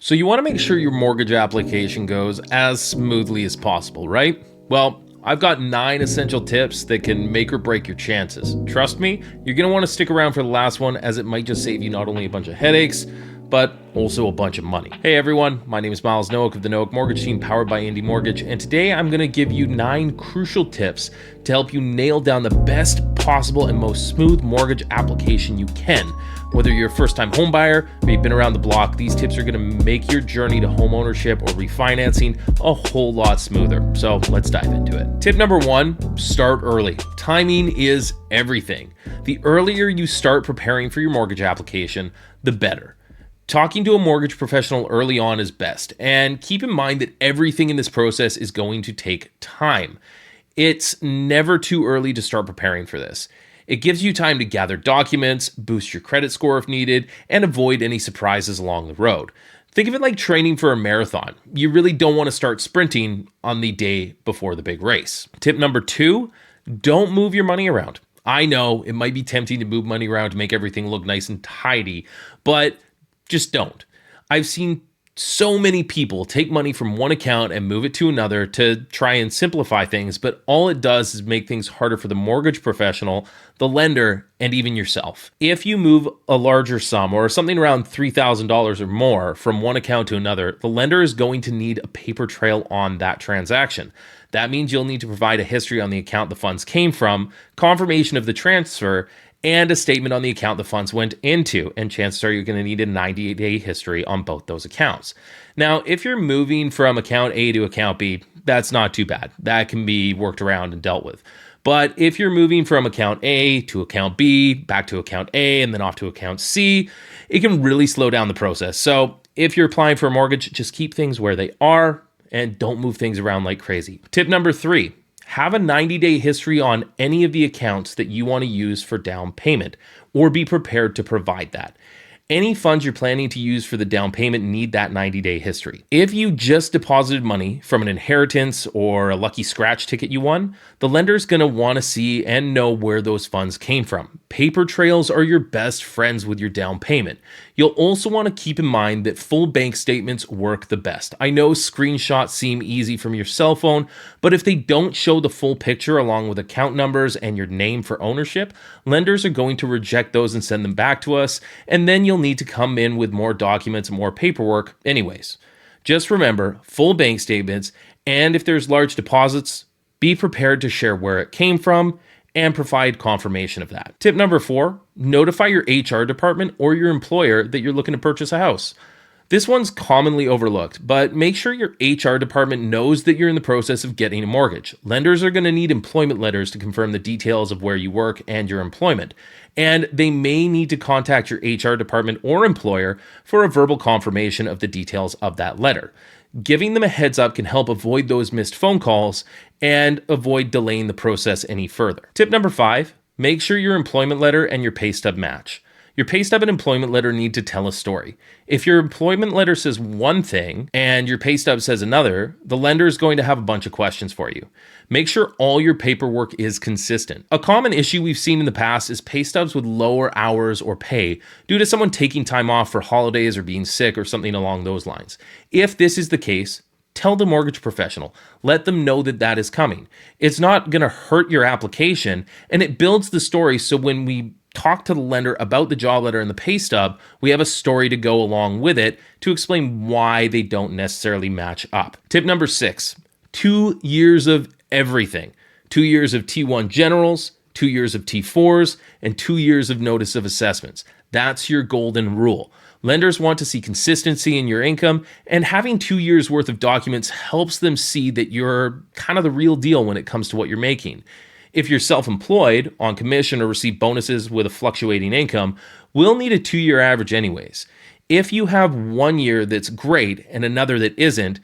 So you want to make sure your mortgage application goes as smoothly as possible, right? Well, I've got 9 essential tips that can make or break your chances. Trust me, you're going to want to stick around for the last one, as it might just save you not only a bunch of headaches, but also a bunch of money. Hey everyone, my name is Myles Nowik of the Nowik Mortgage Team, powered by Indy Mortgage, and today I'm going to give you 9 crucial tips to help you nail down the best possible and most smooth mortgage application you can. Whether you're a first-time home buyer or you've been around the block, these tips are going to make your journey to home ownership or refinancing a whole lot smoother. So let's dive into it. Tip number 1, start early. Timing is everything. The earlier you start preparing for your mortgage application, the better. Talking to a mortgage professional early on is best, and keep in mind that everything in this process is going to take time. It's never too early to start preparing for this. It gives you time to gather documents, boost your credit score if needed, and avoid any surprises along the road. Think of it like training for a marathon. You really don't want to start sprinting on the day before the big race. Tip number 2, don't move your money around. I know it might be tempting to move money around to make everything look nice and tidy, but just don't. I've seen so many people take money from one account and move it to another to try and simplify things, but all it does is make things harder for the mortgage professional, the lender, and even yourself. If you move a larger sum or something around $3,000 or more from one account to another, the lender is going to need a paper trail on that transaction. That means you'll need to provide a history on the account the funds came from, confirmation of the transfer, and a statement on the account the funds went into, and chances are you're going to need a 90-day history on both those accounts. Now, if you're moving from account A to account B, that's not too bad. That can be worked around and dealt with. But if you're moving from account A to account B, back to account A, and then off to account C, it can really slow down the process. So if you're applying for a mortgage, just keep things where they are and don't move things around like crazy. Tip number 3. Have a 90-day history on any of the accounts that you want to use for down payment, or be prepared to provide that. Any funds you're planning to use for the down payment need that 90-day history. If you just deposited money from an inheritance or a lucky scratch ticket you won, the lender's going to want to see and know where those funds came from. Paper trails are your best friends with your down payment. You'll also want to keep in mind that full bank statements work the best. I know screenshots seem easy from your cell phone, but if they don't show the full picture along with account numbers and your name for ownership, lenders are going to reject those and send them back to us, and then you'll need to come in with more documents and more paperwork anyways. Just remember, full bank statements, and if there's large deposits, be prepared to share where it came from and provide confirmation of that. Tip number 4, notify your HR department or your employer that you're looking to purchase a house. This one's commonly overlooked, but make sure your HR department knows that you're in the process of getting a mortgage. Lenders are going to need employment letters to confirm the details of where you work and your employment, and they may need to contact your HR department or employer for a verbal confirmation of the details of that letter. Giving them a heads up can help avoid those missed phone calls and avoid delaying the process any further. Tip number 5, make sure your employment letter and your pay stub match. Your pay stub and employment letter need to tell a story. If your employment letter says one thing and your pay stub says another, the lender is going to have a bunch of questions for you. Make sure all your paperwork is consistent. A common issue we've seen in the past is pay stubs with lower hours or pay due to someone taking time off for holidays or being sick or something along those lines. If this is the case, tell the mortgage professional. Let them know that that is coming. It's not going to hurt your application, and it builds the story so when we talk to the lender about the job letter and the pay stub, we have a story to go along with it to explain why they don't necessarily match up. Tip number 6, 2 years of everything. 2 years of T1 generals, 2 years of T4s, and 2 years of notice of assessments. That's your golden rule. Lenders want to see consistency in your income, and having 2 years worth of documents helps them see that you're kind of the real deal when it comes to what you're making. If you're self-employed, on commission, or receive bonuses with a fluctuating income, we'll need a 2-year average anyways. If you have 1 year that's great and another that isn't,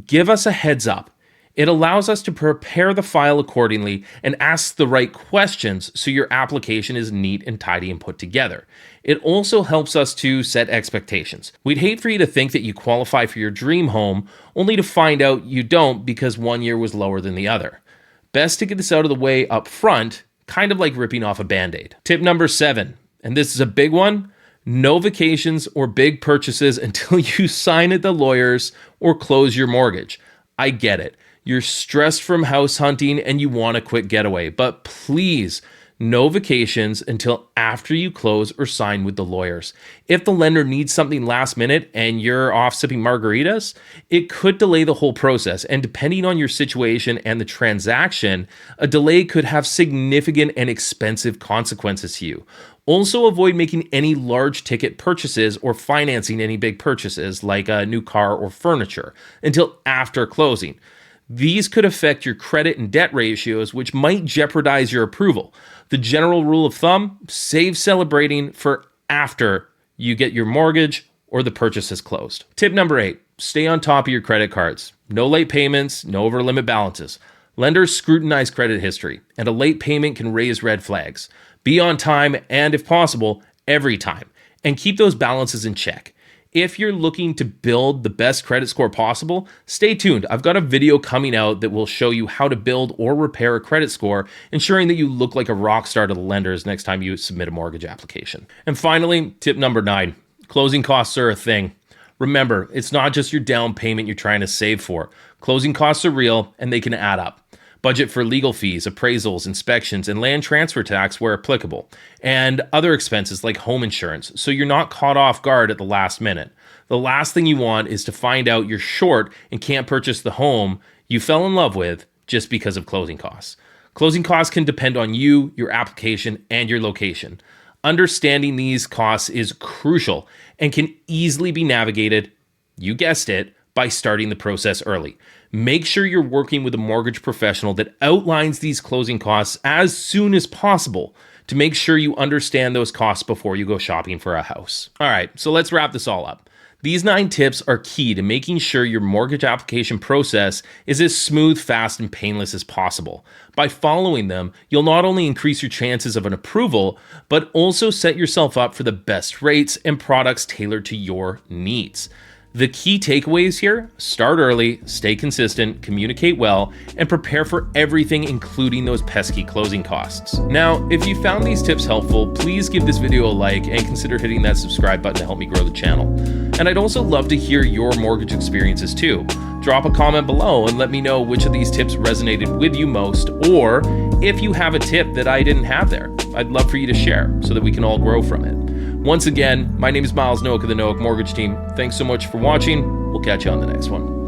give us a heads up. It allows us to prepare the file accordingly and ask the right questions so your application is neat and tidy and put together. It also helps us to set expectations. We'd hate for you to think that you qualify for your dream home only to find out you don't because 1 year was lower than the other. Best to get this out of the way up front, kind of like ripping off a Band-Aid. Tip number 7, and this is a big one, No vacations or big purchases until you sign at the lawyers or close your mortgage. I get it. You're stressed from house hunting and you want a quick getaway, but please, no vacations until after you close or sign with the lawyers. If the lender needs something last minute and you're off sipping margaritas, it could delay the whole process. And depending on your situation and the transaction, a delay could have significant and expensive consequences to you. Also, avoid making any large ticket purchases or financing any big purchases like a new car or furniture until after closing. These could affect your credit and debt ratios, which might jeopardize your approval. The general rule of thumb, save celebrating for after you get your mortgage or the purchase is closed. Tip number 8, stay on top of your credit cards. No late payments, no over limit balances. Lenders scrutinize credit history, and a late payment can raise red flags. Be on time and, if possible, every time, and keep those balances in check. If you're looking to build the best credit score possible, stay tuned. I've got a video coming out that will show you how to build or repair a credit score, ensuring that you look like a rock star to the lenders next time you submit a mortgage application. And finally, tip number 9, closing costs are a thing. Remember, it's not just your down payment you're trying to save for. Closing costs are real and they can add up. Budget for legal fees, appraisals, inspections, and land transfer tax where applicable, and other expenses like home insurance, so you're not caught off guard at the last minute. The last thing you want is to find out you're short and can't purchase the home you fell in love with just because of closing costs. Closing costs can depend on you, your application, and your location. Understanding these costs is crucial and can easily be navigated, you guessed it, by starting the process early. Make sure you're working with a mortgage professional that outlines these closing costs as soon as possible to make sure you understand those costs before you go shopping for a house. All right, so let's wrap this all up. These 9 tips are key to making sure your mortgage application process is as smooth, fast, and painless as possible. By following them, you'll not only increase your chances of an approval, but also set yourself up for the best rates and products tailored to your needs. The key takeaways here: start early, stay consistent, communicate well, and prepare for everything, including those pesky closing costs. Now, if you found these tips helpful, please give this video a like and consider hitting that subscribe button to help me grow the channel. And I'd also love to hear your mortgage experiences too. Drop a comment below and let me know which of these tips resonated with you most, or if you have a tip that I didn't have there. I'd love for you to share so that we can all grow from it. Once again, my name is Myles Nowik of the Nowik Mortgage Team. Thanks so much for watching. We'll catch you on the next one.